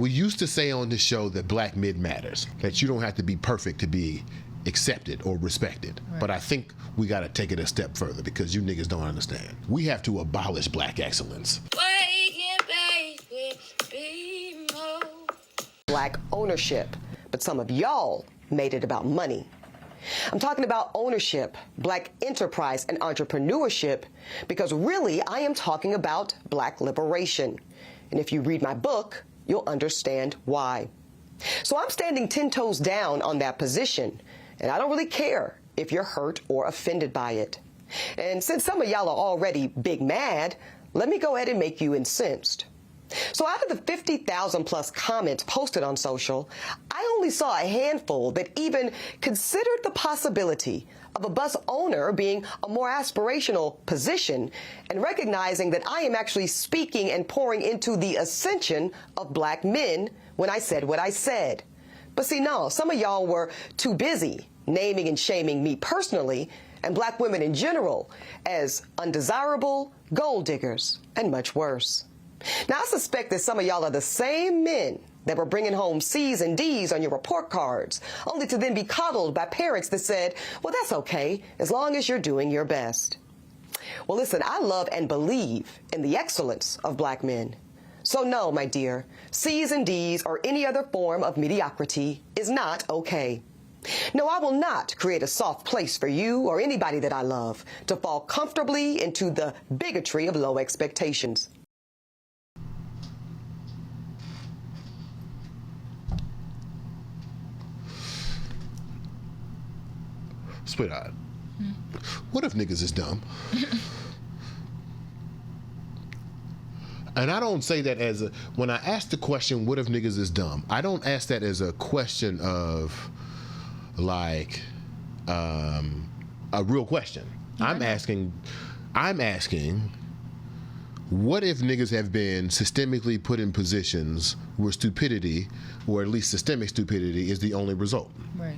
We used to say on this show that black mid matters, that you don't have to be perfect to be accepted or respected. Right. But I think we got to take it a step further because you niggas don't understand. We have to abolish black excellence. BeMo. Black ownership, but some of y'all made it about money. I'm talking about ownership, black enterprise, and entrepreneurship, because really I am talking about black liberation. And if you read my book, you'll understand why. So I'm standing 10 toes down on that position, and I don't really care if you're hurt or offended by it. And since some of y'all are already big mad, let me go ahead and make you incensed. So out of the 50,000 plus comments posted on social, I only saw a handful that even considered the possibility of a bus owner being a more aspirational position and recognizing that I am actually speaking and pouring into the ascension of black men when I said what I said. But see, no, some of y'all were too busy naming and shaming me personally and black women in general as undesirable, gold diggers, and much worse. Now, I suspect that some of y'all are the same men that were bringing home C's and D's on your report cards, only to then be coddled by parents that said, well, that's okay, as long as you're doing your best. Well, listen, I love and believe in the excellence of black men. So no, my dear, C's and D's or any other form of mediocrity is not okay. No, I will not create a soft place for you or anybody that I love to fall comfortably into the bigotry of low expectations. Sweetheart, what if niggas is dumb? And I don't say that as a, when I ask the question, what if niggas is dumb? I don't ask that as a question of like a real question. I'm asking, what if niggas have been systemically put in positions where stupidity, or at least systemic stupidity, is the only result? Right.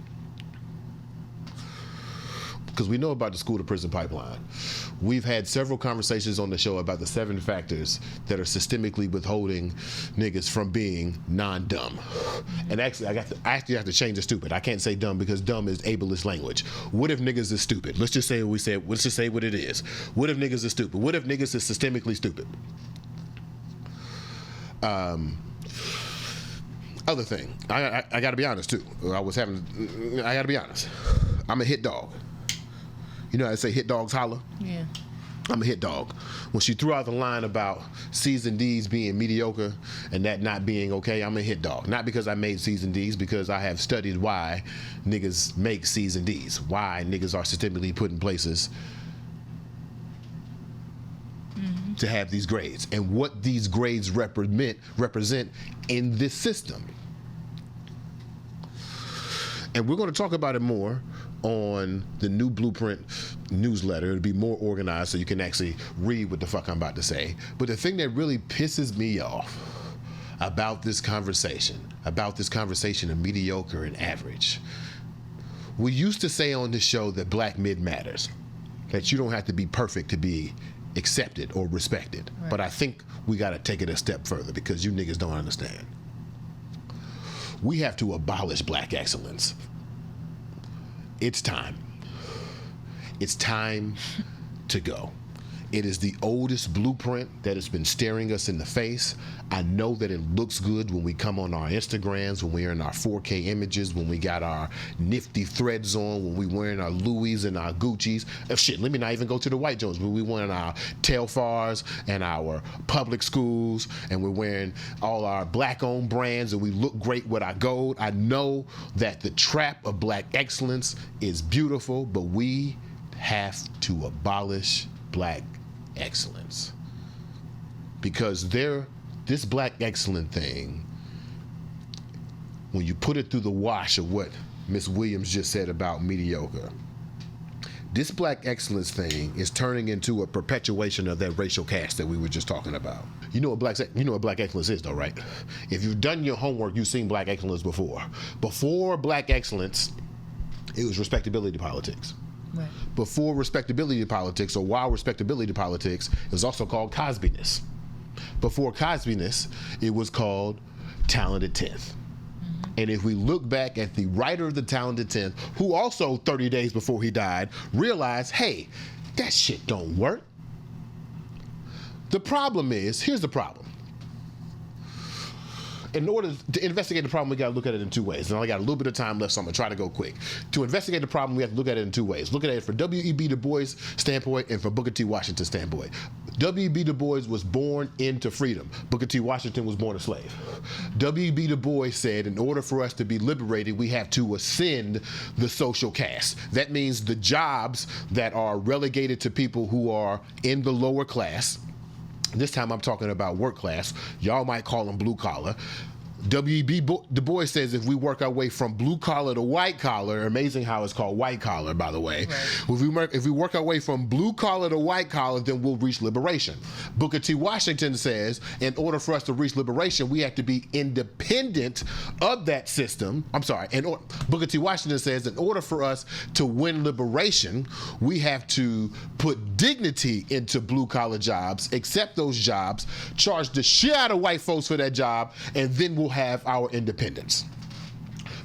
Because we know about the school to prison pipeline. We've had several conversations on the show about the 7 factors that are systemically withholding niggas from being non-dumb. And actually, I actually have to change the stupid. I can't say dumb because dumb is ableist language. What if niggas is stupid? Let's just say what we said. Let's just say what it is. What if niggas is stupid? What if niggas is systemically stupid? Other thing, I got to be honest too. I got to be honest. I'm a hit dog. You know how I say hit dogs holler? Yeah. I'm a hit dog. When she threw out the line about C's and D's being mediocre and that not being okay, I'm a hit dog. Not because I made C's and D's, because I have studied why niggas make C's and D's, why niggas are systemically put in places to have these grades, and what these grades represent in this system. And we're going to talk about it more on the new Blueprint newsletter. It'll be more organized so you can actually read what the fuck I'm about to say. But the thing that really pisses me off about this conversation of mediocre and average, we used to say on this show that black mid matters, that you don't have to be perfect to be accepted or respected. Right. But I think we got to take it a step further because you niggas don't understand. We have to abolish black excellence. It's time. It's time to go. It is the oldest blueprint that has been staring us in the face. I know that it looks good when we come on our Instagrams, when we're in our 4K images, when we got our nifty threads on, when we wearing our Louis and our Gucci's. Shit, let me not even go to the white Jones, but we wearing our Telfars and our public schools, and we're wearing all our black-owned brands, and we look great with our gold. I know that the trap of black excellence is beautiful, but we have to abolish black excellence, because this black excellent thing, when you put it through the wash of what Miss Williams just said about mediocre, this black excellence thing is turning into a perpetuation of that racial caste that we were just talking about. You know what black excellence is, though, right? If you've done your homework, you've seen black excellence before. Before black excellence, it was respectability politics. Right. Before respectability politics, or while respectability politics, it was also called Cosbiness. Before Cosbiness, it was called Talented 10th. And if we look back at the writer of the Talented 10th, who also 30 days before he died, realized, hey, that shit don't work. The problem is, here's the problem. In order to investigate the problem, we got to look at it in two ways. And I got a little bit of time left, so I'm going to try to go quick. To investigate the problem, we have to look at it in two ways. Look at it from W.E.B. Du Bois' standpoint and from Booker T. Washington's standpoint. W.E.B. Du Bois was born into freedom. Booker T. Washington was born a slave. W.E.B. Du Bois said, in order for us to be liberated, we have to ascend the social caste. That means the jobs that are relegated to people who are in the lower class. This time I'm talking about work class. Y'all might call them blue collar. W.E.B. Du Bois says if we work our way from blue collar to white collar, amazing how it's called white collar, by the way. Right. If we work our way from blue collar to white collar, then we'll reach liberation. Booker T. Washington says in order for us to reach liberation, we have to be independent of that system. Booker T. Washington says in order for us to win liberation, we have to put dignity into blue collar jobs, accept those jobs, charge the shit out of white folks for that job, and then we'll have our independence.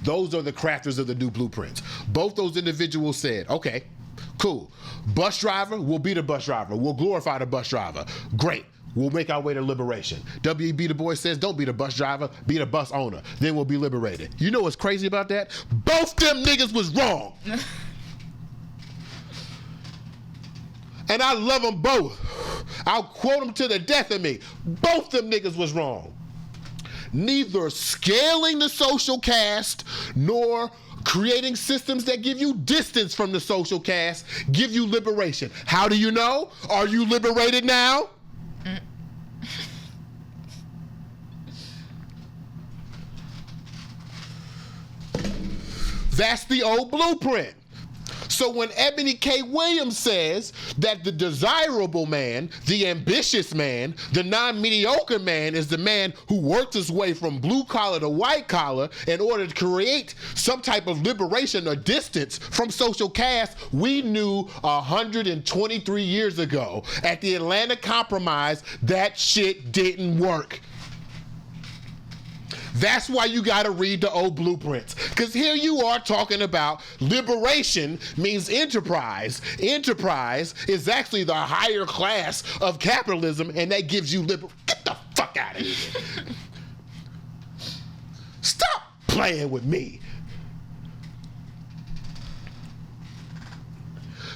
Those are the crafters of the new blueprints. Both those individuals said, okay, cool. Bus driver, we'll be the bus driver. We'll glorify the bus driver. Great. We'll make our way to liberation. W.E.B. Du Bois says, don't be the bus driver, be the bus owner. Then we'll be liberated. You know what's crazy about that? Both them niggas was wrong. And I love them both. I'll quote them to the death of me. Both them niggas was wrong. Neither scaling the social caste nor creating systems that give you distance from the social caste give you liberation. How do you know? Are you liberated now? That's the old blueprint. So when Eboni K. Williams says that the desirable man, the ambitious man, the non-mediocre man is the man who works his way from blue collar to white collar in order to create some type of liberation or distance from social caste, we knew 123 years ago at the Atlanta Compromise that shit didn't work. That's why you gotta read the old blueprints. Because here you are talking about liberation means enterprise. Enterprise is actually the higher class of capitalism, and that gives you liberation. Get the fuck out of here. Stop playing with me.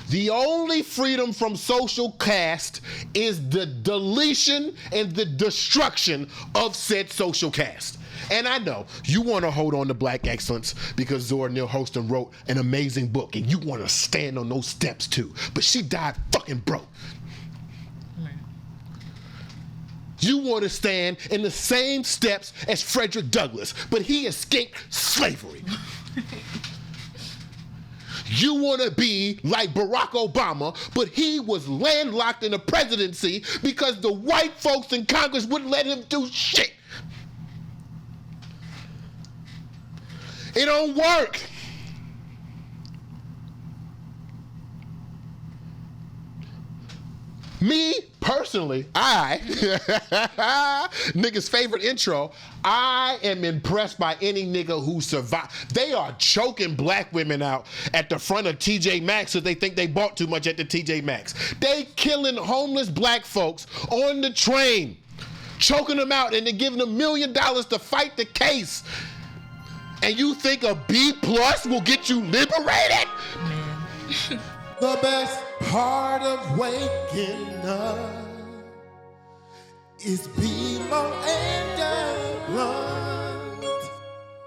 The only freedom from social caste is the deletion and the destruction of said social caste. And I know you want to hold on to black excellence because Zora Neale Hurston wrote an amazing book and you want to stand on those steps too. But she died fucking broke. You want to stand in the same steps as Frederick Douglass, but he escaped slavery. You want to be like Barack Obama, but he was landlocked in the presidency because the white folks in Congress wouldn't let him do shit. It don't work. Me, personally, nigga's favorite intro, I am impressed by any nigga who survived. They are choking black women out at the front of TJ Maxx because they think they bought too much at the TJ Maxx. They killing homeless black folks on the train, choking them out and then giving them $1 million to fight the case. And you think a B+ will get you liberated? Man. The best part of waking up is BeMo and Eboni.